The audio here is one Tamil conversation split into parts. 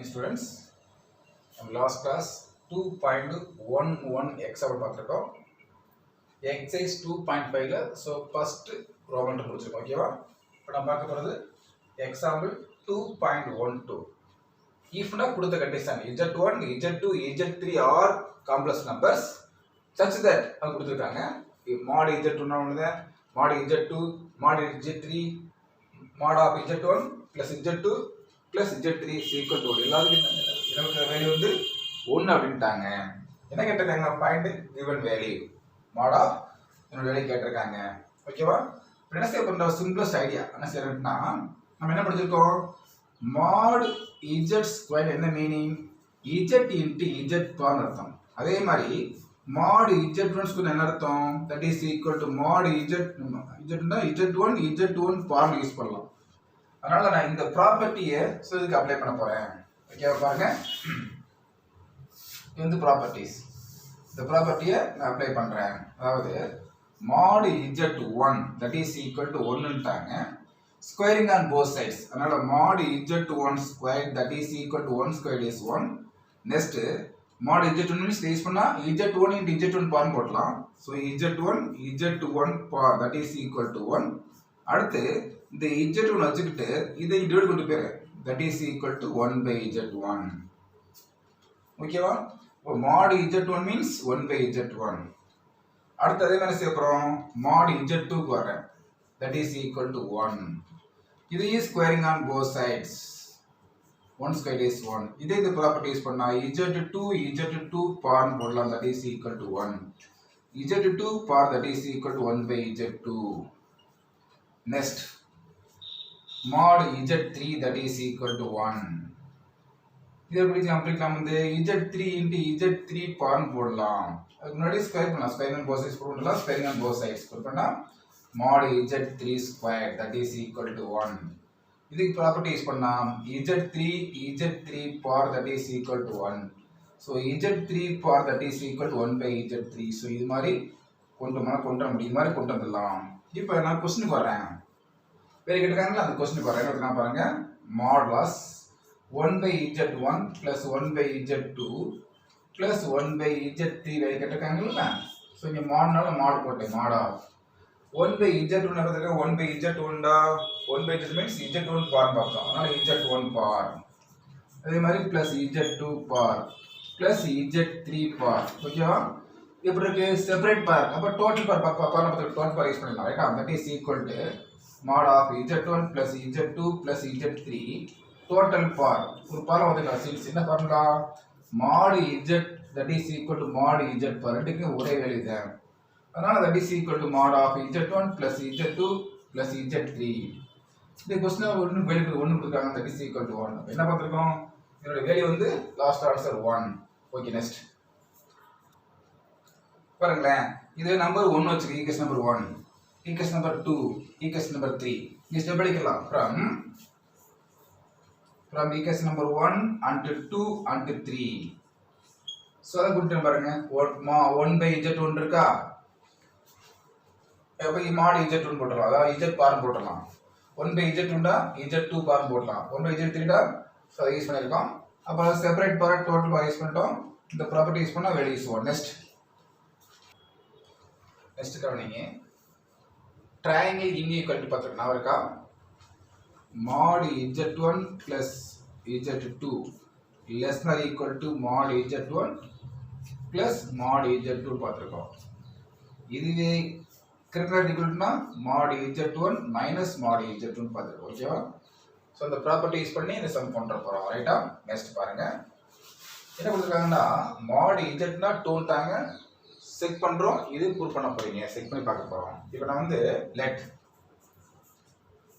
students. Last class 2.11 example பார்த்திருக்கோம். exercise 2.5ல so first problem முடிச்சிருக்கோம். ஓகேவா? இப்போ நம்ம பார்க்க போறது example 2.12. if na கொடுத்த condition z1 z2 z3 are complex numbers such that அவங்க கொடுத்திருக்காங்க mod z1 னா ஒண்ணுதே mod z2 mod z3 mod of z1 plus z2 plus z3 is equal to எல்லாத்துக்கும் நமக்கு வேல்யூ வந்து 1 அப்படிட்டாங்க. என்ன கேட்டிருக்காங்க point given value mod of என்னோட வேல்யூ கேட்டிருக்காங்க. ஓகேவா? என்ன செய்ய போறோம் சிம்பிளஸ்ட் ஐடியா என்ன செய்யறோம்னா நம்ம என்ன படிச்சிருக்கோம் mod z ஸ்கொயர் என்ன மீனிங் z into z பார் அர்த்தம். அதே மாதிரி mod z1 ஸ்கொயர் என்ன அர்த்தம் that is equal to mod z னா z1 பார் யூஸ் பண்ணலாம். அதனால நான் இந்த ப்ராப்பர்ட்டியை சோ இதுக்கு அப்ளை பண்ண போறேன். ஓகேவா பாருங்க இது வந்து ப்ராப்பர்ட்டீஸ். இந்த ப்ராப்பர்ட்டியை நான் அப்ளை பண்றேன். அதாவது mod z1 that is equal to 1 ன்ட்டாங்க squaring on both sides. அதனால mod z1 squared that is equal to 1 squared is 1. next mod z1 means use பண்ணா z1 into z1 பார் போடலாம். so z1 bar that is equal to 1. அடுத்து இந்த z1 வச்சுக்கிட்டு இதை டிவைட் பண்ணி பேரு that is equal to 1 by z1. ஓகேவா? mod z1 means 1 by z1. அடுத்து அதே மாதிரி செய்யறோம் mod z2 க்கு வரேன் that is equal to 1. இது is squaring on both sides 1 squared is 1. இதே இந்த ப்ராப்பர்ட்டி யூஸ் பண்ணா z2 பார் போடலாம் that is equal to 1. z2 bar that is equal to 1 by z2. next mod z3 that is equal to 1. இதை பிடிக்கலாம் வந்து z3 into z3 பார் போடலாம். அதுக்கு முன்னாடி ஸ்கொயர் பண்ணலாம் ஸ்கொயர் on both sides போடலாம் ஸ்கொயர் on both sides பண்ணா mod z3 squared that is equal to 1. இதுக்கு ப்ராப்பர்ட்டி யூஸ் பண்ணா z3 bar that is equal to 1. so z3 bar that is equal to 1 by z3. so இது மாதிரி கொண்டு முடியும் இது மாதிரி கொண்டு வந்துடலாம். இப்போ நான் क्वेश्चनக்கு வரேன். வேற கேட்காங்களா அந்த क्वेश्चनக்கு வரேன். என்ன பாருங்க modulus 1 by z1 plus 1 by z2 plus 1 by z3 வேற கேட்காங்களா. சோ இங்க மாட்னால மாட் போட்டேன் mod of 1 by z1 என்னது 1 by z1 டா 1 by z means z1 பார் பார்த்தோம். அதனால z1 பார் அதே மாதிரி plus z2 பார் plus z3 பார். ஓகேவா? இப்படி இருக்கு செப்பரேட் பார். அப்ப டோட்டல் பார் டோட்டல் பார் யூஸ் பண்ணலாம். ரைட்டா? that is equal to mod of z1 plus z2 plus z3 total பார். ஒரு பார் வந்துடலாம். சின்ஸ் என்ன formula mod z that is equal to mod z பார் ரெண்டுக்கும் ஒரே வேல்யூ தான். அதனால that is equal to mod of z1 plus z2 plus z3. இந்த क्वेश्चन ஒரு வேல்யூ 1 கொடுத்தாங்க that is equal to 1. என்ன பார்த்திருக்கோம் இதோட வேல்யூ வந்து லாஸ்ட் ஆன்சர் 1. ஓகே நெக்ஸ்ட் பாருங்களேன் இது நம்பர் 1 வச்சுக்க equation number 1 equation number 2 equation number 3 இங்க ஸ்டெப் படிக்கலாம் from equation number 1 until 2 until 3. so அத கொடுத்து பாருங்க 1 by z1 இருக்கா அப்ப mod z1 போடலாம். அதாவது z பார் போடலாம். 1 by z1 டா z2 பார் போடலாம். 1 by z3 டா சோ யூஸ் பண்ணிருக்கோம். அப்ப செப்பரேட் பார் டோட்டல் பார் யூஸ் பண்ணிட்டோம். இந்த ப்ராப்பர்ட்டி யூஸ் பண்ணா வேல்யூ யூஸ் பண்ணுவோம். நெக்ஸ்ட் கவனிங்க triangle inequality பார்த்துக்கலாம். நான் இருக்கா mod z1 plus z2 less than or equal to mod z1 plus mod z2 பார்த்திருக்கோம். இதுவே greater equal to mod z1 minus mod z2 பார்த்திருக்கோம். ஓகேவா? சோ அந்த ப்ராப்பர்ட்டி யூஸ் பண்ணி இந்த சம் கொண்டு போறோம். ரைட்டா? நெக்ஸ்ட் பாருங்க என்ன கொடுத்திருக்காங்கன்னா mod z னா 2 ட்டாங்க செக் பண்றோம். இது ப்ரூவ் பண்ண போறீங்க. செக் பண்ணி பார்க்க போறோம். இப்போ நான் வந்து let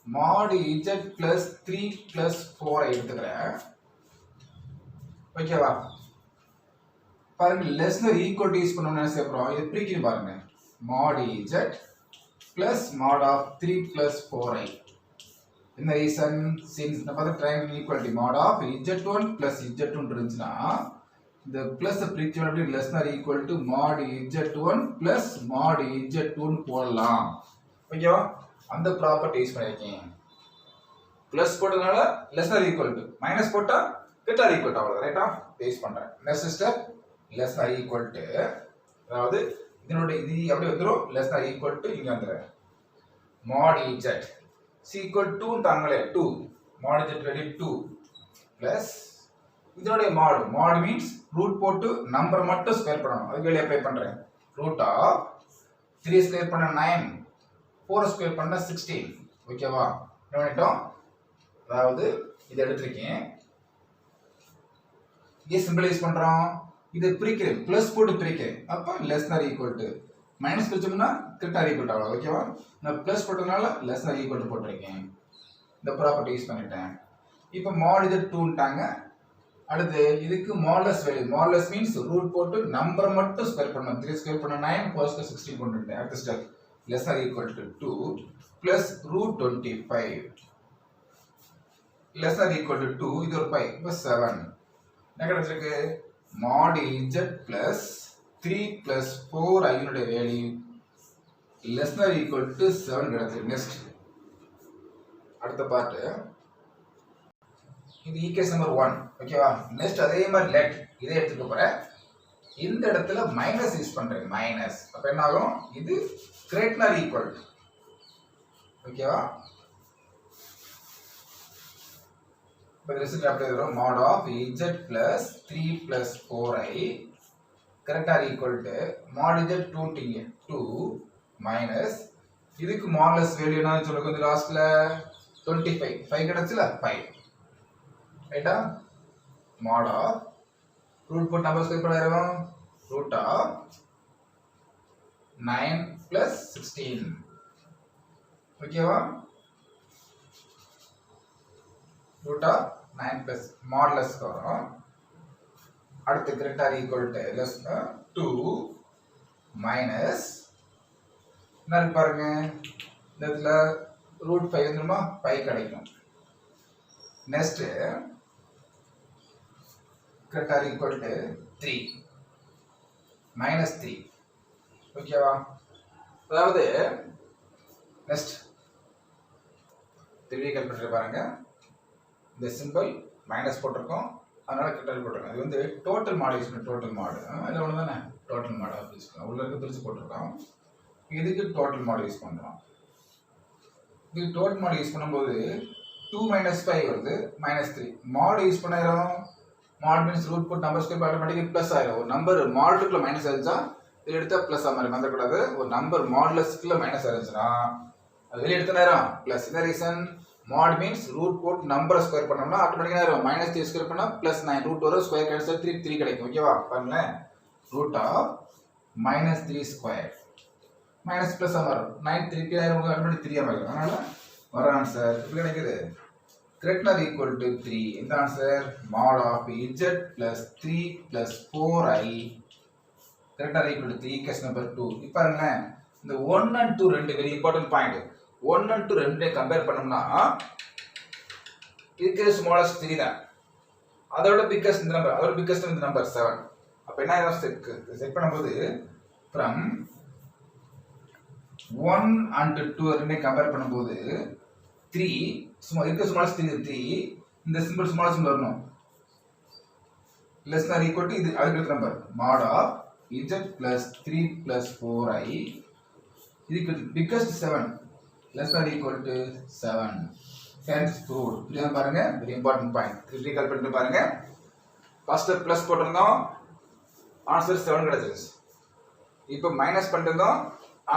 mod z plus 3 plus 4 எடுத்துக்கிறேன். ஓகேவா? பாருங்க less than or equal to use பண்ணனும்னு நினைச்சறோம். இது பிரிக்கிட்டு பாருங்க mod z plus mod of 3 plus 4i. இந்த ரீசன் since நம்ம பார்த்த triangle equality mod of z1 plus z2 இருந்துச்சுனா the plus the பிரிச்சோம் அப்படி less than or equal to mod z1 plus mod z2 போடலாம். ஓகேவா? அந்த ப்ராப்பர்ட்டி யூஸ் பண்ணிருக்கேன். பிளஸ் போட்டதனால less than or equal to minus போட்டா greater or equal to அவ்வளவு ரைட்டா பேஸ் பண்றேன் next step less than or equal to அதாவது இதனோட இது அப்படியே வந்துரும் less than or equal to இங்க வந்துரும் mod z is equal to தாங்களே 2 mod z ready 2 plus இதனோட mod means root போட்டு நம்பர் மட்டும் ஸ்கொயர் பண்ணனும் அதுக்கு வெளிய அப்ளை பண்றேன் root of 3 ஸ்கொயர் பண்ணா 9 4 ஸ்கொயர் பண்ணா 16 ஓகேவா என்ன பண்ணிட்டோம் அதாவது இத எடுத்துக்கேன் இங்க சிம்பிளைஸ் பண்றோம் இது பிரிக்கிறேன் பிளஸ் போட்டு பிரிக்கிறேன் அப்ப less than or equal to minus பிரிச்சோம்னா greater or equal to அவ்வளவு ஓகேவா நான் பிளஸ் போட்டதனால less than or equal to போட்டுருக்கேன் இந்த ப்ராப்பர்ட்டி யூஸ் பண்ணிட்டேன் இப்போ mod இது 2 ன்ட்டாங்க அடுத்து இதுக்கு modulus value modulus means root போட்டு நம்பர் மட்டும் ஸ்கொயர் பண்ணனும் 3 ஸ்கொயர் பண்ணா 9 4 ஸ்கொயர் 16 போட்டுட்டேன் அடுத்த step less than or equal to 2 plus root 25 less than or equal to 2 இது ஒரு 5 plus 7 என்ன கிடைச்சிருக்கு mod z plus 3 plus 4 i னுடைய value less than or equal to 7 கிடைச்சிருக்கு நெக்ஸ்ட் அடுத்த பார்ட் இது ஈக்குவேஷன் நம்பர் 1 ஓகேவா நெக்ஸ்ட் அதே மாதிரி லெட் இதை எடுத்துக்க போறேன் இந்த இடத்துல மைனஸ் யூஸ் பண்றேன் மைனஸ் அப்ப என்ன ஆகும் இது greater or equal to ஓகேவா இப்போ ரிசல்ட் அப்படியே வரும் mod of z plus 3 plus 4i greater or equal to mod z 2 ட்டிங்க 2 minus இதுக்கு மாடுலஸ் வேல்யூ என்ன சொல்லுங்க இந்த லாஸ்ட்ல 25 5 கிடைச்சல 5 ரைட்டா mod of ரூட் போட்டு number square பண்ணிரோம் root of 9 plus 16 ஓகேவா root of 9 plus modulus வரும் அடுத்து greater or equal to less 2 minus என்ன பாருங்க இந்த இடத்துல root 5 வந்துருமா 5 கிடைக்கும் next greater or equal to 3 minus 3 ஓகேவா அதாவது நெக்ஸ்ட் 3 கால்குலேட்டர் பாருங்க இந்த சிம்பல் மைனஸ் போட்டிருக்கோம் அதனால கிட்டல் போட்டிருக்கோம் இது வந்து டோட்டல் மாட் யூஸ் பண்ணி டோட்டல் மாட் இது ஒன்று தானே டோட்டல் மாட் யூஸ் பண்ணலாம் உள்ள இருக்க பிரிச்சு போட்டிருக்கோம் இதுக்கு டோட்டல் மாட் யூஸ் பண்ணுறோம் இது டோட்டல் மாட் யூஸ் பண்ணும்போது 2 minus 5 வருது minus 3 மாட் யூஸ் பண்ணிடுறோம் மாட் மீன்ஸ் ரூட் போட்டு நம்பர் ஸ்கொயர் ஆட்டோமேட்டிக்கலி ப்ளஸ் ஆயிடும் ஒரு நம்பர் மாடுக்குள்ள மைனஸ் ஆயிருச்சா இதில் எடுத்தால் ப்ளஸ் ஆ மாதிரி வந்துடக்கூடாது ஒரு நம்பர் மாடுலஸ்க்குள்ள மைனஸ் ஆயிருச்சுன்னா அது வெளியே எடுத்த நேரம் ப்ளஸ் இந்த ரீசன் mod means root போட்டு நம்பரை ஸ்கொயர் பண்ணோம்னா ஆட்டோமேட்டிக்கா ஆயிடும் minus 3 ஸ்கொயர் பண்ணா plus 9 ரூட் வரும் ஸ்கொயர் கேன்சல் 3 கிடைக்கும் ஓகேவா பாருங்க root of minus 3 square minus plus வரும் 9 3 க்கு ஆயிரும் ஆட்டோமேட்டிக் 3 ஆ மாறும் அதனால வர ஆன்சர் எப்படி கிடைக்குது greater or equal to 3 இந்த answer mod of z plus 3 plus 4i greater or equal to 3 case number 2 இப்போ பாருங்க இந்த 1 and 2 ரெண்டு வெரி இம்பார்ட்டன்ட் பாயிண்ட் 1 and 2 ரெண்டையும் கம்பேர் பண்ணோம்னா இதுக்கு ஸ்மாலஸ்ட் 3 தான் அதோட பிக்கஸ்ட் இந்த நம்பர் அதோட பிக்கஸ்ட் இந்த நம்பர் 7 அப்ப என்ன ஆகும் செட் பண்ணும்போது from 1 and 2 ரெண்டையும் கம்பேர் பண்ணும்போது 3 இதுக்கு ஸ்மாலஸ்ட் 3 இந்த சிம்பிள் ஸ்மாலஸ்ட் வரணும் less than or equal to இது அதுக்கு number mod of z plus 3 plus 4i இதுக்கு biggest 7 less than or equal to 7 hence proved இது பாருங்க very important point critical பண்ணிட்டு பாருங்க first plus போட்டுறோம் ஆன்சர் 7 கிடைச்சிருச்சு இப்போ மைனஸ் பண்ணிட்டோம்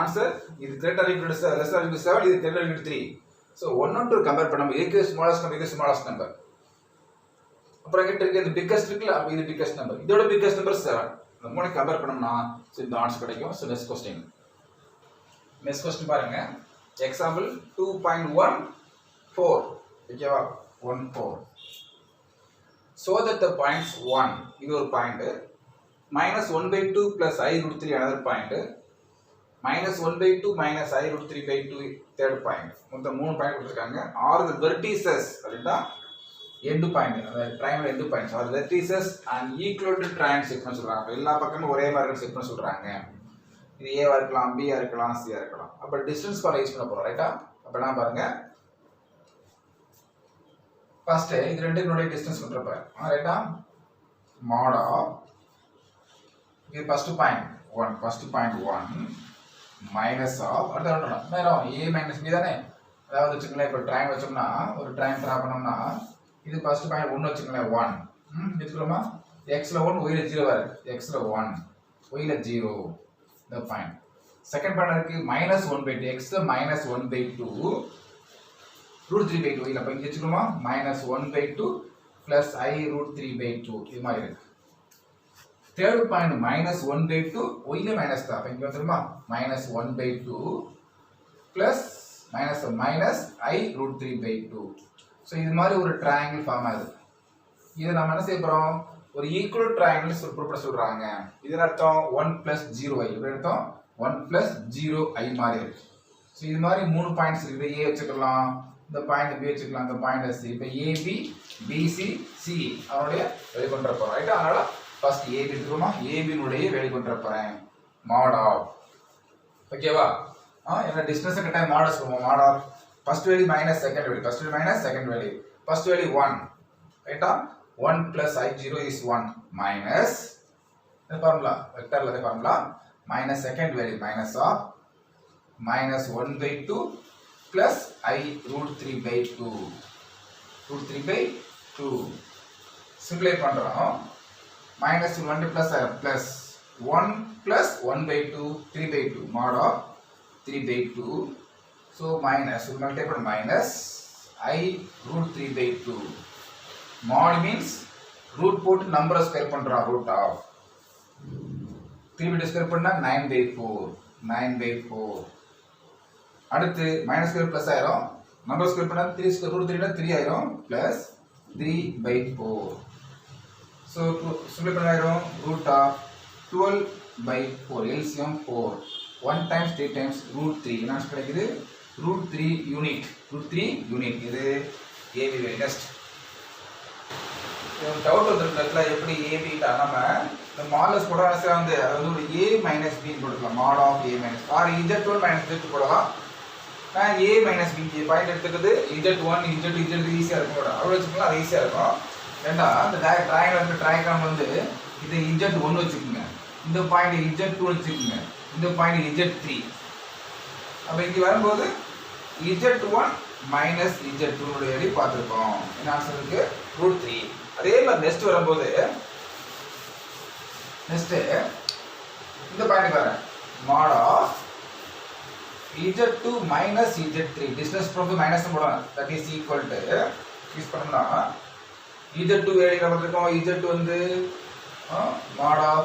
ஆன்சர் இது greater or equal to less than or equal to 7 இது greater or equal to 3 so 1 and 2 compare பண்ணும்போது இதுக்கு ஸ்மாலஸ்ட் நம்பர் இது ஸ்மாலஸ்ட் நம்பர் அப்புறம் கிட்ட இருக்க இந்த பிக்கஸ்ட் இருக்குல இது பிக்கஸ்ட் நம்பர் இதோட பிக்கஸ்ட் நம்பர் 7 இந்த மூணு கம்பேர் பண்ணோம்னா சோ இந்த ஆன்சர் கிடைக்கும் சோ நெக்ஸ்ட் क्वेश्चन பாருங்க எக்ஸாம்பிள் 2.14 ஓகேவா 14 so that the points 1 இது ஒரு point minus 1/2 plus I root 3 another point minus 1/2 minus I root 3/2 third point மொத்தம் மூணு பாயிண்ட் கொடுத்திருக்காங்க are the vertices அப்படினா end point அந்த triangle end points are vertices and equal to triangle check பண்ண சொல்றாங்க எல்லா பக்கமும் ஒரே மாதிரி செக் பண்ண சொல்றாங்க இது A வா இருக்கலாம் B ஆ இருக்கலாம் C ஆ இருக்கலாம் அப்ப டிஸ்டன்ஸ் ஃபார் யூஸ் பண்ண போறோம் ரைட்டா அப்ப நான் பாருங்க ஃபர்ஸ்ட் இது ரெண்டுக்குடைய டிஸ்டன்ஸ் கொண்டுறப்ப ரைட்டா mod of இது first point 1 first point 1 minus of அடுத்து நேரம் a மைனஸ் b தானே அதாவது வச்சுக்கங்களேன் இப்போ ட்ரையாங்கிள் வச்சோம்னா ஒரு ட்ரையாங்கிள் டிரா பண்ணோம்னா இது ஃபர்ஸ்ட் பாயிண்ட் 1 வச்சுக்கங்களேன் 1 வெச்சுக்கலாமா x ல 1 y ல 0 வருது x ல 1 y ல 0 இந்த பாயிண்ட் செகண்ட் பாயிண்ட் இருக்கு -1/2 x ல -1/2 √3/2 இல்ல அப்ப இங்க வெச்சுக்கலாமா -1/2 plus I √3/2 இது மாதிரி இருக்கு தேர்ட் பாயிண்ட் -1/2 y ல மைனஸ் தான் அப்ப இங்க வந்துருமா -1/2 plus minus I √3/2 சோ இது மாதிரி ஒரு ட்ரையாங்கிள் ஃபார்ம் ஆகுது இத நாம என்ன செய்ய போறோம் ஒரு ஈக்குவல் ட்ரையாங்கிள் குறிப்பிட சொல்றாங்க இதன் அர்த்தம் 1 + 0i இது அர்த்தம் 1 + 0i மாதிரி இருக்கு சோ இது மாதிரி மூணு பாயிண்ட்ஸ் இருக்கு a வச்சுக்கலாம் இந்த பாயிண்ட் b வச்சுக்கலாம் இந்த பாயிண்ட் c இப்போ ab bc ce அவருடைய வெளிக்கொண்டற போறோம் ரைட் அதனால ஃபர்ஸ்ட் ab எடுத்துக்கோமா ab னுடைய வெளிக்கொண்டற போறேன் mod of ஓகேவா என்ன டிஸ்டன்ஸ் கிட்ட மாடஸ் பண்ணுவோம் mod of first value minus second value first value minus second value first value 1 ரைட்டா 1 plus I0 is 1 minus the formula vector la formula minus second value minus of -1/2 plus I √3/2 √3/2 simplify பண்றோம் -1 plus 1 plus 1/2 3/2 mod of 3/2 so minus we multiply minus I √3/2 mod means root போட்டு நம்பரை ஸ்கொயர் பண்றோம் root of 3/2 ஸ்கொயர் பண்ணா 9/4 அடுத்து மைனஸ் ஸ்கொயர் பிளஸ் ஆயிரும் நம்பர் ஸ்கொயர் பண்ணா 3 ஸ்கொயர் ரூட் 3 னா 3 ஆயிரும் பிளஸ் 3/4 சோ சிம்பிள் பண்ணாயிரும் root of 12/4 LCM 4 1 times 3 times √3 என்ன கிடைக்குது √3 யூனிட் இது AB நெக்ஸ்ட் டவுட் வந்துருக்கல எப்படி AB ட்ட நாம இந்த மாடல்ஸ் போட ஆசையா வந்து அது ஒரு a - b ன்னு போடலாம் mod of a - or z1 - z2 போடலாம் நான் a - b பாயிண்ட் எடுத்துக்கிறது z1 z2 z3 ஈஸியா இருக்கும் அவ்வளவு வச்சுக்கலாம் அது ஈஸியா இருக்கும் ஏண்டா அந்த ட்ரையாங்கிள் வந்து இது z1 வச்சுக்கோங்க இந்த பாயிண்ட் z2 வச்சுக்கோங்க இந்த பாயிண்ட் z3 அப்ப இங்க வரும்போது z1 - z2 உடைய வேல்யூ பார்த்திருக்கோம் என்ன ஆன்சர் இருக்கு √3 அதே மாதிரி நெக்ஸ்ட் வரும்போது நெக்ஸ்ட் இந்த பாயிண்ட் பாருங்க mod of z2 - z3 distance proof minus போடணும் that is equal to use பண்ணோம்னா z2 வேல்யூ பார்த்திருக்கோம் z2 வந்து mod of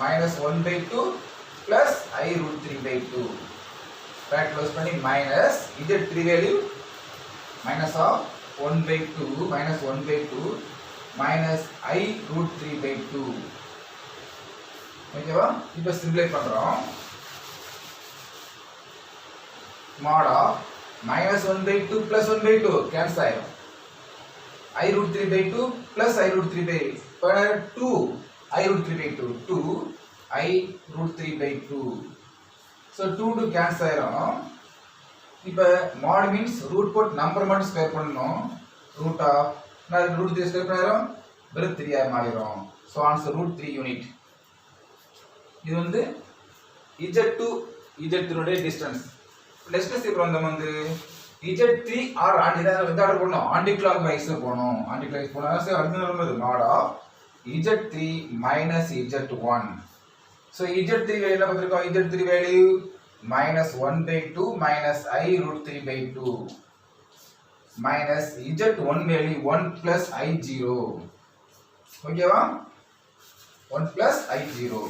-1/2 plus I √3/2 bracket close பண்ணி minus z3 value minus of 1/2 minus I √3/2 ஓகேவா இப்போ சிம்பிளை பண்றோம் mod of -1/2 plus 1/2 கேன்சல் ஆயிடும் I √3/2 plus I √3/2 I √3/2 2 I √3/2 so 2 cancel ஆயிடும் இப்போ mod means root போட்டு நம்பர் மட்டும் ஸ்கொயர் பண்ணனும் root of நான் √3 ஸ்கொயர் பண்ணாலும் வெறும் 3 ஆ மாறிடும் so answer √3 யூனிட் இது வந்து z2 z3 உடைய டிஸ்டன்ஸ் நெக்ஸ்ட் ஸ்டெப் வந்து z3 ஆர் எந்த ஆர்டர் போடணும் ஆன்டி கிளாக் வைஸ் போணும் ஆன்டி கிளாக் போனா அடுத்து வரும்போது mod of z3 - z1 so z3 value என்ன பார்த்திருக்கோம் z3 value -1/2 minus I √3/2 minus z1 value 1 plus I0 ஓகேவா 1 plus I0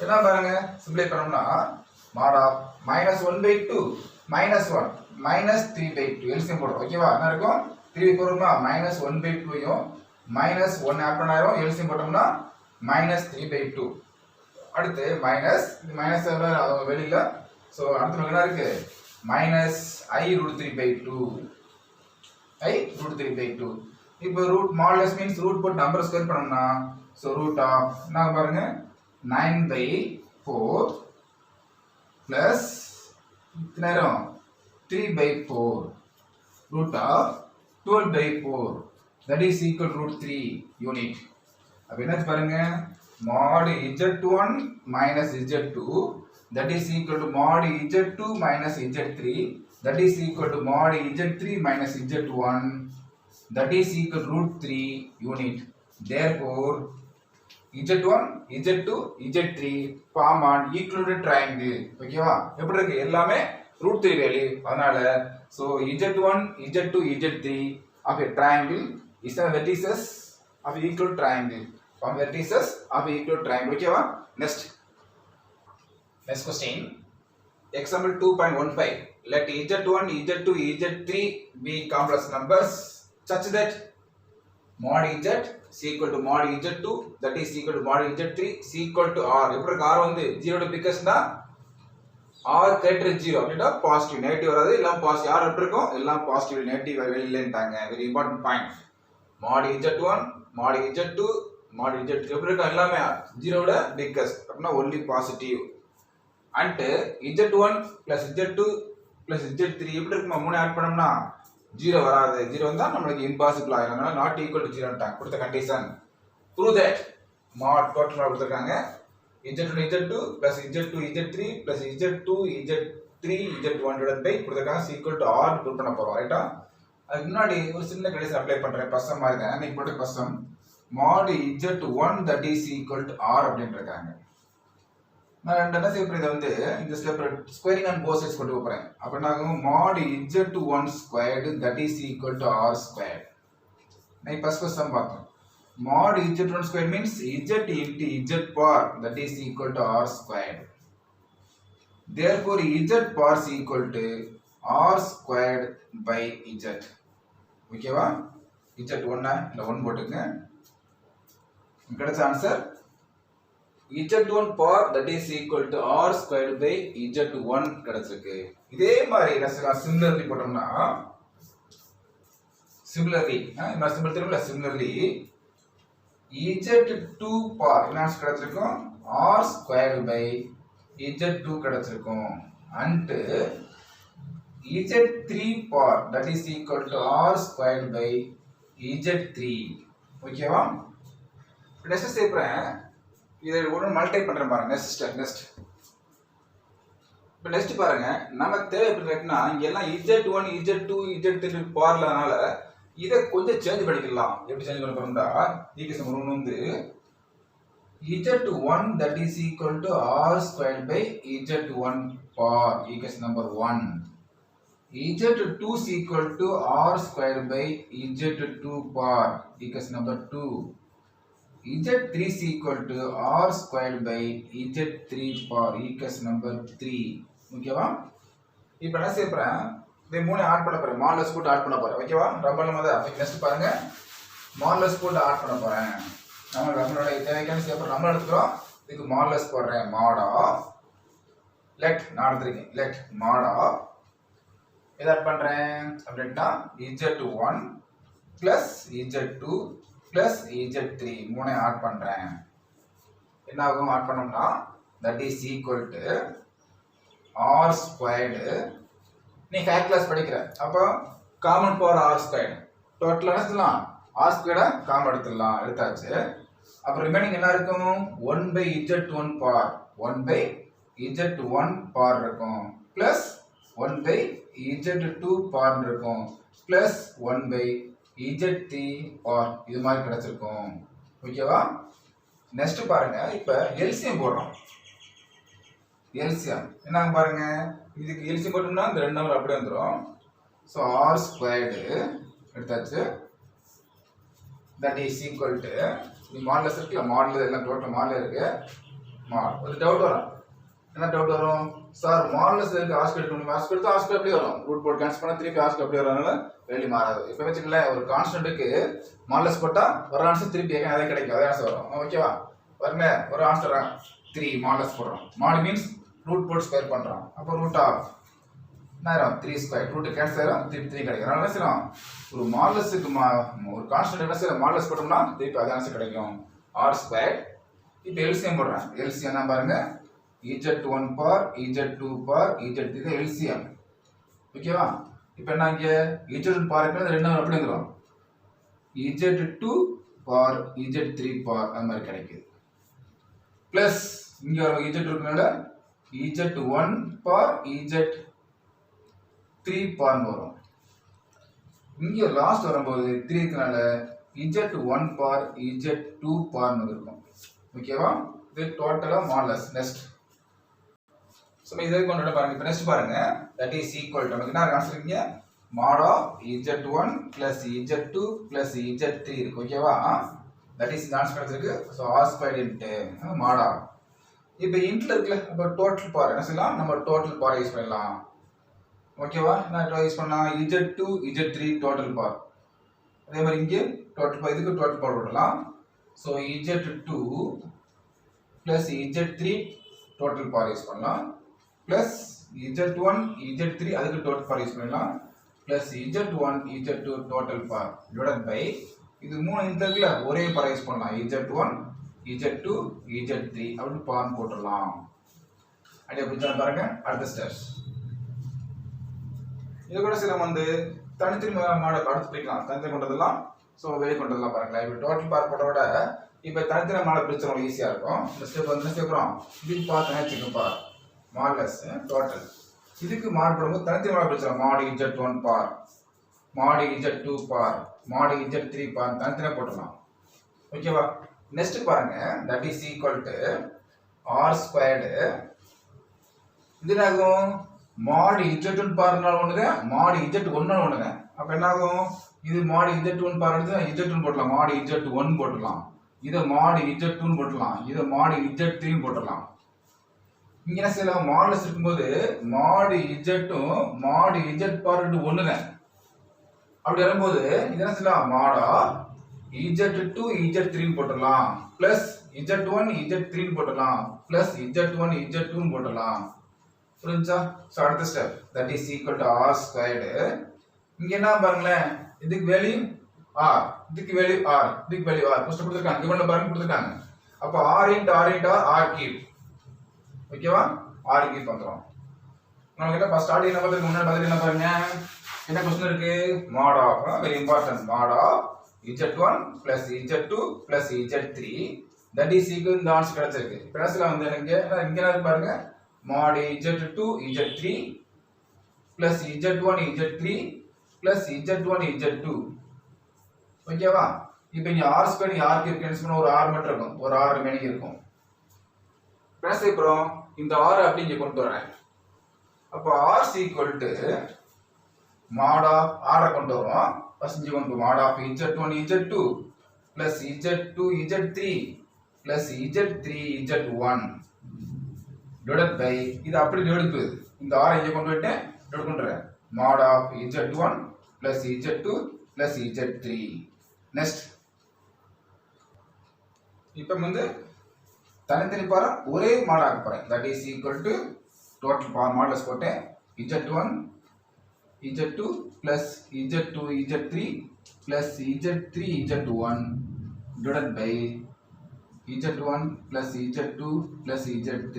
என்ன பாருங்க சிம்பிளை பண்ணோம்னா mod of -1/2 -1 -3/2 எல்சிஎம் போடுறோம் ஓகேவா என்ன இருக்கும் 3/4மா -1/2 யும் -1 ஆட் பண்ணாயிரும் எல்சிஎம் போட்டோம்னா -3/2 அடுத்து மைனஸ் இந்த மைனஸ் வெளியில சோ அடுத்து என்ன இருக்கு -I √3/2 I √3/2 இப்போ ரூட் மாடுலஸ் மீன்ஸ் ரூட் போட்டு நம்பர் ஸ்கொயர் பண்ணோம்னா சோ ரூட் ஆஃப் என்ன பாருங்க 9/4 பிளஸ் நேரம் 3 by 4 root of 12 by 4 that is equal to root 3 unit. அப்ப என்ன பாருங்க mod z1 minus z2 that is equal to mod z2 minus z3 that is equal to mod z3 minus z1 that is equal to root 3 unit. Therefore z1 z2 z3 form an equilateral triangle. ஓகேவா எப்படி இருக்கு எல்லாமே root 3 வேல்யூ அதனால so z1 z2 z3 of a triangle is a vertices of equal triangle. From vertices of equal triangle. ஓகேவா next question example 2.15 let z1 z2 z3 be complex numbers such that mod z is equal to mod z2 that is equal to mod z3 is equal to r. எப்படி இருக்கு r வந்து 0 ட பிக்கஸ்னா r greater 0 அப்படினா பாசிட்டிவ் நெகட்டிவ் வராது எல்லாம் பாசிட்டிவ் r எப்படி இருக்கும் எல்லாம் பாசிட்டிவ் நெகட்டிவ் வெளியிலன்றாங்க very important point mod z1 mod z2 mod z3 எப்படி இருக்கு எல்லாமே 0 விட பிக்கஸ்ட் அப்படினா only positive and z1 plus z2 plus z3 எப்படி இருக்குமா மூணு ஆட் பண்ணோம்னா 0 வராது 0 வந்தா நமக்கு இம்பாசிபிள் ஆயிடும் அதனால not equal to 0 ன்றாங்க கொடுத்த condition prove that mod total கொடுத்திருக்காங்க z1 z2 plus z2 z3 plus z2 z3 z1 divided by கொடுத்திருக்காங்க is equal to r prove பண்ண போறோம் ரைட்டா அதுக்கு முன்னாடி ஒரு சின்ன கண்டிஷன் அப்ளை பண்றேன் பர்சன் மாதிரி நான் போட்ட person mod z1 that is equal to r அப்படினு இருக்காங்க நான் என்ன செய்ய போறேன் வந்து இந்த step squaring and both sides கொண்டு போறேன் அப்ப நான் mod z1 squared that is equal to r squared நான் ஃபர்ஸ்ட் சம் பார்த்தோம் mod z1 squared means z into z bar that is equal to r squared therefore z bar is equal to r squared by z ஓகேவா z1 இல்ல 1 போட்டுங்க கிடைச்ச answer z1 bar that is equal to r squared by z1 கிடைச்சிருக்கு இதே மாதிரி என்ன சிமிலர்லி போட்டோம்னா சிமிலர்லி நான் சிம்பிள் தெரியும்ல சிமிலர்லி z2 bar என்ன கிடைச்சிருக்கும் r squared by z2 கிடைச்சிருக்கும் and z3 bar that is equal to r squared by z3 ஓகேவா நெக்ஸ்ட் ஸ்டெப்றேன் இதை ஒரு மல்டிப்ளை பண்றேன் பாருங்க நெக்ஸ்ட் ஸ்டெப் இப்போ நெக்ஸ்ட் பாருங்க நமக்கு தேவை எப்படி இருக்குன்னா இங்க எல்லாம் z1 z2 z3 பார்லனால இதை கொஞ்சம் சேஞ்ச் பண்ணிக்கலாம் எப்படி சேஞ்ச் பண்ண போறோம்டா ஈக்குவேஷன் 1 வந்து z1 that is equal to r squared by z1 par equation number 1 z2 is equal to r squared by z2 par equation number 2 z3 is equal to r squared by z3 par equation number 3 ஓகேவா இப்போ என்ன செய்ய போறேன் இந்த மூணு ஆட் பண்ண போறேன் மாடுலஸ் போட்டு ஆட் பண்ண போறேன் ஓகேவா ரொம்ப நல்லதா நெக்ஸ்ட் பாருங்க மாடுலஸ் போட்டு ஆட் பண்ண போறேன் நம்ம நம்மளோட தேவைக்கான செய்ய போறோம் நம்ம எடுத்துறோம் இதுக்கு மாடுலஸ் போடுறேன் mod of let நான் எடுத்துறேன் let mod of இத ஆட் பண்றேன் அப்படினா z1 plus z2 plus z3 மூணை ஆட் பண்றேன் என்ன ஆகும் ஆட் பண்ணோம்னா that is equal to r squared நீ கால்குலஸ் படிக்கிற அப்ப common power r squared total என்ன சொல்லலாம் r squared காமன் எடுத்தாச்சு அப்ப ரிமைனிங் என்ன இருக்கும் 1 by z1 par 1 by z1 par இருக்கும் plus 1 by z2 par இருக்கும் plus 1 by z3 or இது மாதிரி கிடைச்சிருக்கும் ஓகேவா நெக்ஸ்ட் பாருங்க இப்ப எல்சிஎம் போடுறோம் எல்சிஎம் என்ன பாருங்க இதுக்கு எல்சிஎம் போட்டோம்னா இந்த ரெண்டு நம்பர் அப்படியே வந்துரும் சோ r ஸ்கொயர்டு எடுத்தாச்சு that is equal to இந்த மாடுலஸ் இருக்குல மாடுலஸ் எல்லாம் டோட்டல் மாடுல இருக்கு ஒரு டவுட் வரும் என்ன டவுட் வரும் சார் மாடுலஸ் இருக்கு ஆஸ்கெட் பண்ணி ஆஸ்கெட் ஆஸ்கெட் அப்படியே வரும் ரூட் போட் கேன்சல் பண்ணா திருப்பி ஆஸ்கெட் அப்படியே வரனால வேல்யூ மாறாது இப்போ வெச்சுக்கல ஒரு கான்ஸ்டன்ட்க்கு மாடுலஸ் போட்டா வர ஆன்சர் திருப்பி அதே கிடைக்கும் அதே ஆன்சர் வரும் ஓகேவா பாருங்க ஒரு ஆன்சர் 3 மாடுலஸ் போடுறோம் மாடு மீன்ஸ் ரூட் போட் ஸ்கொயர் பண்றோம் அப்ப ரூட் ஆஃப் நேரம் 3 ஸ்கொயர் ரூட் கேன்சல் ஆயிடும் திருப்பி 3 கிடைக்கும் அதனால என்ன செய்யலாம் ஒரு மாடுலஸ்க்கு ஒரு கான்ஸ்டன்ட் என்ன செய்யலாம் மாடுலஸ் போட்டோம்னா திருப்பி அதே ஆன்சர் கிடைக்கும் r ஸ்கொயர் இப்போ எல்சிஎம் போடுறேன் எல்சிஎம் என்ன பாருங்க z1 par z2 par z3 LCM ஓகேவா? இப்போ என்ன இங்க z பார் ரெண்டு அப்படி வந்துரும் z2 பார் z3 பார் அந்த மாதிரி கிடைக்குது பிளஸ் இங்க ஒரு z இருக்கனால z1 பார் z3 பார் வரும் இங்க லாஸ்ட் வரும்போது 3 இருக்கனால z1 பார் z2 பார் இருக்கும் ஓகேவா? இது டோட்டலா மாடலஸ் நெக்ஸ்ட் சோ இதை கொண்டு பாருங்க இப்போ நெக்ஸ்ட் பாருங்க that is equal to நமக்கு என்ன ஆன்சர் இங்க mod of z1 plus z2 plus z3 இருக்கு ஓகேவா? that is the answer இருக்கு so r squared into mod of இப்போ இன்ட்ல இருக்குல அப்ப டோட்டல் பார் என்ன செய்யலாம் நம்ம டோட்டல் பார் யூஸ் பண்ணலாம் ஓகேவா? நான் யூஸ் பண்ணலாம் z2 z3 டோட்டல் பார் அதே மாதிரி இங்க டோட்டல் பார் இதுக்கு டோட்டல் பார் போடலாம் so z2 plus z3 total bar use பண்ணலாம் plus z1 z3 அதுக்கு டோட்டல் பார் யூஸ் பண்ணலாம் plus z1 z2 total bar divided by இது மூணு இன்டர்ல ஒரே பார் யூஸ் பண்ணலாம் z1 z2 z3 அப்படி பார் போடலாம் அப்படியே புரிஞ்சா பாருங்க அடுத்த ஸ்டெப்ஸ் இது கூட சில வந்து தனித்தனி மாடல் அடுத்து பிரிக்கலாம் தனித்தனி கொண்டதெல்லாம் சோ வெளிய கொண்டதெல்லாம் பாருங்க இப்போ டோட்டல் பார் போட்டோட இப்போ தனித்தனி மாடல் பிரிச்சா ஈஸியா இருக்கும் இந்த ஸ்டெப் வந்து சேர்க்கறோம் இது பார்த்தா செக் பார் மாடலஸ் டோட்டல் இதுக்கு மாறுபடும்போது தனித்தனி மாடல் பிரிச்சலாம் mod z1 பார் mod z2 பார் mod z3 பார் தனித்தனியா போடலாம் ஓகேவா? நெக்ஸ்ட் பாருங்க that is equal to r squared இது என்னாகும் mod z1 பார்னால ஒண்ணுங்க mod z1 னால ஒண்ணுங்க அப்ப என்ன ஆகும் இது mod z1 பார் எடுத்து z1 போடலாம் mod z1 போடலாம் இத mod z2 போடலாம் இத mod z3 போடலாம் இங்க என்ன செய்யலாம் மாடலஸ் இருக்கும்போது mod z ம் mod z பார் ஒண்ணுங்க அப்படி வரும்போது இது என்ன செய்யலாம் mod z2 z3 போடலாம் plus z1 z3 போடலாம் plus z1 z2 போடலாம் புரிஞ்சா? சோ அடுத்த step that is equal to r squared இங்க என்ன பாருங்களேன் இதுக்கு வேல்யூ r இதுக்கு வேல்யூ r இதுக்கு வேல்யூ r ஃபர்ஸ்ட் கொடுத்திருக்காங்க கிவன்ல பாருங்க கொடுத்திருக்காங்க அப்ப r into r into r cube ஓகேவா? r cube பண்றோம் நம்ம கிட்ட ஃபர்ஸ்ட் ஆடி என்ன பண்றது முன்னாடி பதில் என்ன பாருங்க என்ன क्वेश्चन இருக்கு mod of very important mod of z1 plus z2 plus z3 that is equal the answer கிடைச்சிருக்கு பிளஸ்ல வந்து இங்க என்ன பாருங்க mod z2 z3 plus z1 z3 plus z1 z2 ஓகேவா? இப்போ இங்க r ஸ்கொயர் r க்கு கேன்சல் ஒரு r மட்டும் இருக்கும் ஒரு r ரிமைனிங் இருக்கும் பிளஸ் அப்புறம் இந்த r அப்படி இங்க கொண்டு வரேன் அப்ப r equal to mod of r கொண்டு வரோம் ஃபர்ஸ்ட் இங்க கொண்டு mod of z1 z2 plus z2 z3 plus z3 z1 divided by இது அப்படி டிவைட் பண்ணுது இந்த r இங்க கொண்டு விட்டேன் டிவைட் பண்றேன் mod of z1 plus z2 plus z3 next இப்போ வந்து தனித்தனி பார் ஒரே மாடல் ஆக்க போறேன் that is equal to total bar modulus போட்டேன் z1 z2 plus z2 z3 plus z3 z1 divided by z1 plus z2 plus z3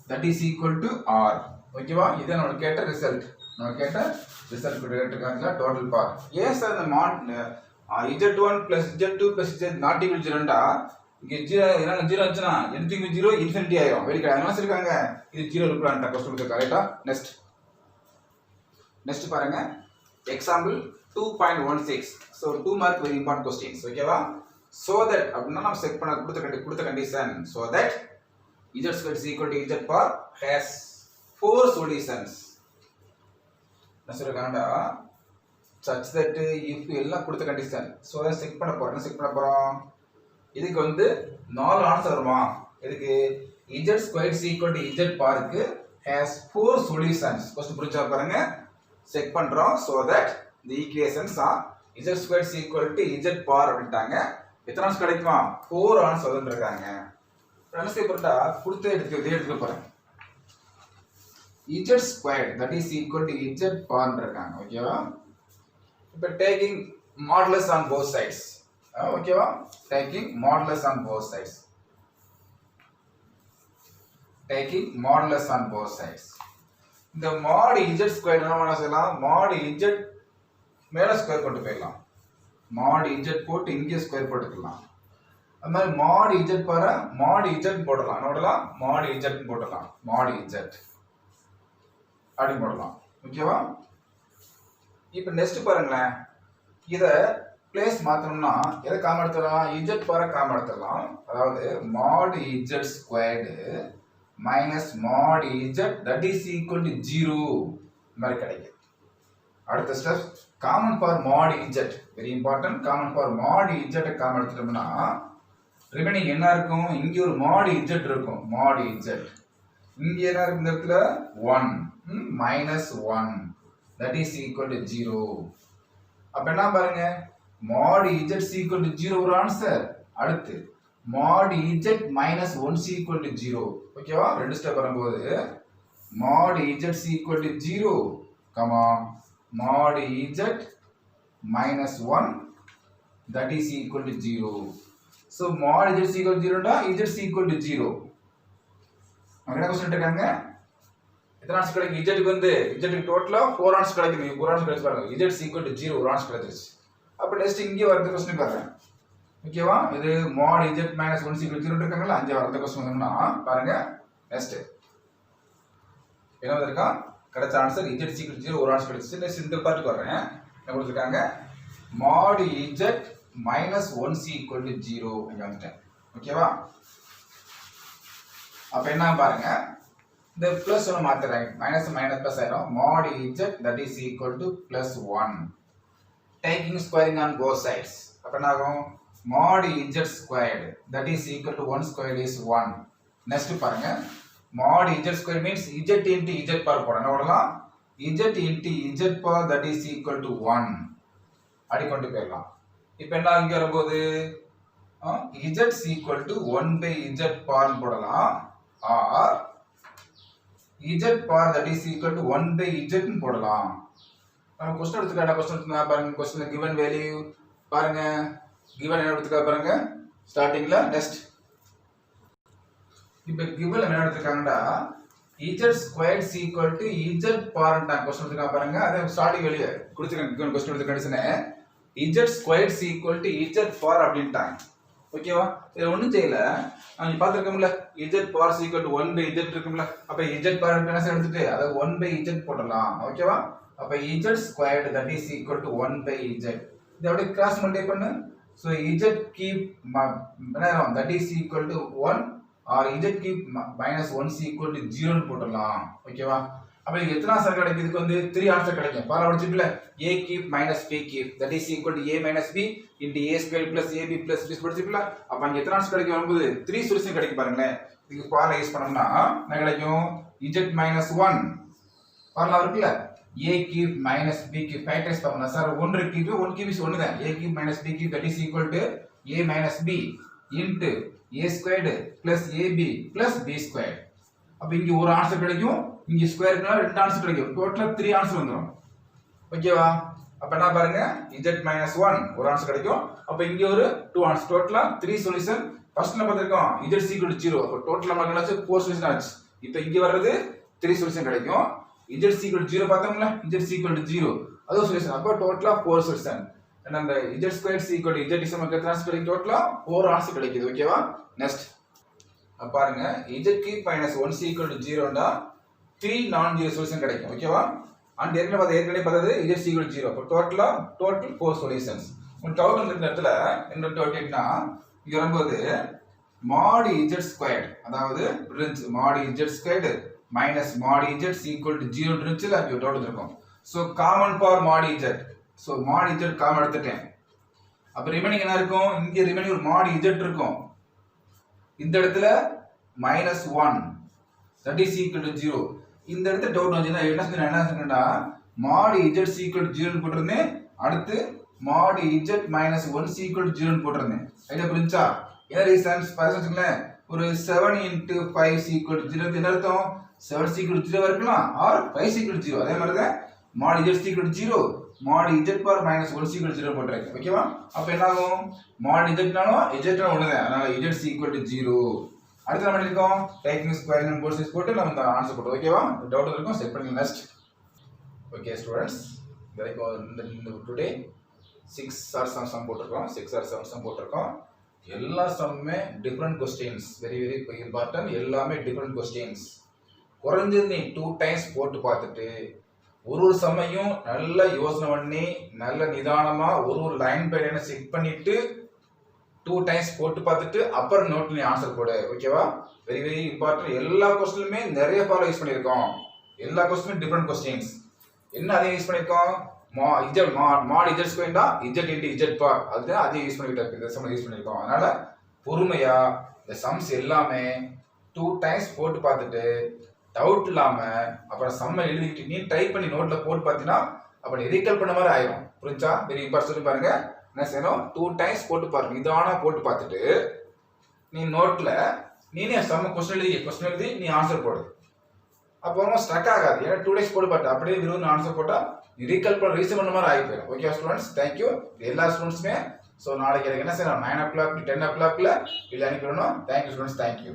that is equal to r ஓகேவா? இது நம்ம கேட்ட ரிசல்ட் கேட்டிருக்காங்க டோட்டல் பார் ஏன் சார் இந்த மாட் z1 plus z2 plus z not equal 0 இங்க 0 என்ன 0 ஆச்சுனா anything with 0 இன்ஃபினிட்டி ஆயிடும் வெளிய என்ன சொல்லிருக்காங்க இது 0 இருக்குறான்டா क्वेश्चन கொடுத்து கரெக்ட்டா நெக்ஸ்ட் பாருங்க example 2.16 so 2 mark very important questions ஓகேவா? so that அப்படினா நம்ம செக் பண்ண கொடுத்த condition so that z squared is equal to z bar has 4 solutions என்ன சொல்றாங்கடா such that if எல்லாம் கொடுத்த கண்டிஷன் so அதை செக் பண்ண போறோம் இதுக்கு வந்து 4 ஆன்சர் வருமா இதுக்கு z squared is equal to z bar க்கு has 4 solutions ஃபர்ஸ்ட் புரிஞ்சா பாருங்க செக் பண்றோம் so that the equations are z squared is equal to z bar அப்படிட்டாங்க எத்தனை ஆன்சர் கிடைக்குமா 4 ஆன்சர் வந்துருக்காங்க பிரமசே போட்டா கொடுத்து எடுத்துக்க போறேன் z squared that is equal to z bar இருக்காங்க ஓகேவா? இப்போ taking modulus on both sides ஓகேவா? taking modulus on both sides இந்த mod z ஸ்கொயர் என்ன செய்யலாம் mod z மேல ஸ்கொயர் போட்டு போயிடலாம் mod z போட்டு இங்கே ஸ்கொயர் போட்டுக்கலாம் அது மாதிரி mod z பார mod z போடலாம் நோடலாம் mod z போடலாம் mod z அப்படி போடலாம் ஓகேவா இப்போ நெக்ஸ்ட் பாருங்களேன் இத பிளேஸ் மாத்தணும்னா எதை காம எடுத்துடலாம் z பார காம எடுத்துடலாம் அதாவது mod z squared minus mod z that is equal to 0 மாதிரி கிடைக்கும் அடுத்த step common for mod z very important common for mod z காம எடுத்துட்டோம்னா ரிமைனிங் என்ன இருக்கும் இங்க ஒரு mod z இருக்கும் mod z இங்க என்ன இருக்கு இந்த இடத்துல 1 minus 1 that is equal to 0 அப்ப என்ன பாருங்க mod z is equal to 0 ஒரு ஆன்சர் அடுத்து mod z minus 1 is equal to 0 ஓகேவா ரெண்டு ஸ்டெப் வரும்போது mod z is equal to 0 comma mod z minus 1 that is equal to 0 so mod z is equal to 0 னா z is equal to 0 அங்க என்ன क्वेश्चन இருக்காங்க எத்தனை ஆன்சர் கிடைக்கும் z க்கு வந்து z க்கு டோட்டலா 4 ஆன்சர் கிடைக்கும் 4 ஆன்சர் கிடைச்சு பாருங்க z is equal to 0 ஒரு ஆன்சர் கிடைச்சிருச்சு அப்ப நெக்ஸ்ட் இங்க வரது क्वेश्चन பாருங்க ஓகேவா இது mod z minus 1 is equal to 0 இருக்காங்கல அங்க வரது क्वेश्चन வந்தோம்னா பாருங்க நெக்ஸ்ட் என்ன வந்திருக்கா கிடைச்ச answer z is equal to 0 ஒரு ஆன்சர் கிடைச்சிச்சு நெக்ஸ்ட் இந்த பார்ட்டுக்கு வரேன் என்ன கொடுத்திருக்காங்க mod z minus 1 is equal to 0 இங்க வந்துட்டேன் ஓகேவா அப்ப என்ன பாருங்க இந்த பிளஸ் ஒன்னு மாத்துறேன் மைனஸ் மைனஸ் பிளஸ் ஆயிடும் mod z that is equal to plus 1 taking squaring on both sides அப்ப என்ன ஆகும் mod z squared that is equal to 1 squared is 1 next பாருங்க mod z squared means z into z power போடணும் ஓடலாம் z into z power that is equal to 1 அடி கொண்டு போயிடலாம் இப்போ என்ன இங்க வரும்போது z is equal to 1 by z power போடலாம் or z power that is equal to 1 by z ன்னு போடலாம் நம்ம क्वेश्चन எடுத்துக்கலாம் क्वेश्चन எடுத்தா பாருங்க क्वेश्चन given value பாருங்க given என்ன எடுத்துக்க பாருங்க ஸ்டார்டிங்ல நெக்ஸ்ட் இப்போ given என்ன எடுத்துக்காங்கடா z squared is equal to z power ன்னு क्वेश्चन எடுத்துக்க பாருங்க அதே ஸ்டார்டிங் வேல்யூ கொடுத்துருக்காங்க given क्वेश्चन எடுத்த கண்டிஷனே z squared is equal to z power அப்படிட்டாங்க ஓகேவா இது ஒண்ணும் செய்யல நீங்க பாத்துக்கோம்ல z power is equal to 1 by z இருக்கும்ல அப்ப z power என்ன எடுத்துட்டு அத 1 by z போடலாம் ஓகேவா அப்ப z squared that is equal to 1 by z இத அப்படியே கிராஸ் மல்டிப்ளை பண்ணு so z keep that is equal to 1 or z keep minus 1 is equal to 0 ன்னு போடலாம் ஓகேவா அப்ப எத்தனை ஆன்சர் கிடைக்கும் இதுக்கு வந்து 3 ஆன்சர் கிடைக்கும் பாரு படிச்சிட்டல a cube minus b cube that is equal to a minus b into a squared plus ab plus b படிச்சிட்டல அப்ப அங்க எத்தனை ஆன்சர் கிடைக்கும் வரும்போது 3 சொல்யூஷன் கிடைக்கும் பாருங்க இதுக்கு ஃபார்முலா யூஸ் பண்ணோம்னா என்ன கிடைக்கும் z minus 1 ஃபார்முலா இருக்குல a cube minus b cube factorise பண்ணலாம் சார் 1 cube 1 cube is 1 தான் a cube minus b cube that is equal to a minus b into a squared plus ab plus b squared அப்ப இங்க ஒரு ஆன்சர் கிடைக்கும் இங்க ஸ்கொயர்க்குனா ரெண்டு ஆன்சர் கிடைக்கும் டோட்டலா 3 ஆன்சர் வந்துரும் ஓகேவா அப்ப என்ன பாருங்க z minus 1 ஒரு ஆன்சர் கிடைக்கும் அப்ப இங்க ஒரு 2 ஆன்சர் டோட்டலா 3 சொல்யூஷன் ஃபர்ஸ்ட்ல பார்த்திருக்கோம் z is equal to 0 அப்ப டோட்டலா நமக்கு என்னாச்சு 4 சொல்யூஷன் ஆச்சு இப்போ இங்க வர்றது 3 சொல்யூஷன் கிடைக்கும் z is equal to 0 பார்த்தோம்ல z is equal to 0 அது சொல்யூஷன் அப்ப டோட்டலா 4 சொல்யூஷன் and அந்த z squared is equal to z is நமக்கு எத்தனை ஆன்சர் கிடைக்கும் டோட்டலா 4 ஆன்சர் கிடைக்குது ஓகேவா நெக்ஸ்ட் பாருங்க z cube minus 1 is equal to 0 னா 3 நான் ஜீரோ சொல்யூஷன் கிடைக்கும் ஓகேவா அண்ட் ஏற்கனவே பார்த்தது z is equal to 0 அப்ப டோட்டல் 4 சொல்யூஷன்ஸ் உங்க டவுட் இந்த இடத்துல என்ன டவுட் கேட்டா இங்க வரும்போது mod z squared அதாவது mod z squared minus mod z is equal to 0 இருந்துச்சுல அப்ப டவுட் இருக்கும் so common for mod z so mod z common எடுத்துட்டேன் அப்ப ரிமைனிங் என்ன இருக்கும் இங்க ரிமைனிங் ஒரு mod z இருக்கும் இந்த இடத்துல -1 that is equal to 0 இந்த இடத்துல டவுட் வந்துனா என்ன சொன்னேன்னா mod z is equal to 0 ன்னு போட்டுறேன் அடுத்து mod z minus 1 is equal to 0 ன்னு போட்டுறேன் ஐடியா புரிஞ்சா என்ன ரீசன்ஸ் பாருங்க ஒரு 7 into 5 is equal to 0 என்ன அர்த்தம் 7 is equal to 0 இருக்கலாம் or 5 is equal to 0 அதே மாதிரி தான் mod z is equal to 0 mod z power minus 1 is equal to 0 போட்டுறேன் ஓகேவா அப்ப என்ன ஆகும் mod z னாலும் z னாலும் ஒண்ணுதான் அதனால z is equal to 0 அடுத்து நம்ம பண்ணிருக்கோம் டைப்பிங் ஸ்கொயரிங் அண்ட் போர்ட் சைஸ் போட்டு நம்ம இந்த ஆன்சர் போட்டு ஓகேவா டவுட் இருக்கும் செட் பண்ணி நெக்ஸ்ட் ஓகே ஸ்டூடண்ட்ஸ் இந்த டுடே 6 or 7 சம் போட்டுருக்கோம் 6 or 7 சம் போட்டுருக்கோம் எல்லா சம்மே டிஃபரெண்ட் क्वेश्चंस வெரி இம்பார்ட்டன்ட் எல்லாமே டிஃபரெண்ட் क्वेश्चंस குறைஞ்சது நீ 2 டைம்ஸ் போட்டு பார்த்துட்டு ஒரு சமயம் நல்ல யோசனை பண்ணி நல்ல நிதானமா ஒரு லைன் பை லைன் செக் பண்ணிட்டு 2 டைம்ஸ் போட்டு பார்த்துட்டு அப்புறம் நோட் நீ ஆன்சர் போடு ஓகேவா வெரி இம்பார்ட்டன்ட் எல்லா क्वेश्चनலுமே நிறைய ஃபாலோ யூஸ் பண்ணிருக்கோம் எல்லா क्वेश्चनமே டிஃபரெண்ட் क्वेश्चंस என்ன அதை யூஸ் பண்ணிருக்கோம் mod z ஸ்கொயர்னா z into z பார் அதுதான் அதை யூஸ் பண்ணிட்டோம் இந்த சம் யூஸ் பண்ணிருக்கோம் அதனால பொறுமையா இந்த சம்ஸ் எல்லாமே 2 டைம்ஸ் போட்டு பார்த்துட்டு டவுட் இல்லாம அப்புறம் சம்ம எழுதிட்டு நீ டைப் பண்ணி நோட்ல போட்டு பார்த்தீனா அப்ப ரீகால் பண்ண மாதிரி ஆயிடும் புரிஞ்சா வெரி இம்பார்ட்டன்ட் பாருங்க என்ன செய்யணும் 2 டைம்ஸ் போட்டு பாருங்க நிதானா போட்டு பார்த்துட்டு நீ நோட்ல நீனே சம்ம क्वेश्चन எழுதி நீ ஆன்சர் போடு அப்போ ஸ்டக் ஆகாது ஏன்னா 2 டேஸ் போட்டு பார்த்து அப்படியே விரும்பி ஆன்சர் போட்டா ரீகால் பண்ண ரீசன் பண்ண மாதிரி ஆகி போயிடும் ஓகே ஸ்டூடெண்ட்ஸ் தேங்க்யூ எல்லா ஸ்டூடெண்ட்ஸுமே ஸோ நாளைக்கு எனக்கு என்ன செய்யணும் 9 o'clock 10 o'clockல இல்லை அனுப்பிடணும் தேங்க்யூ ஸ்டூடெண்ட்ஸ் தேங்க்யூ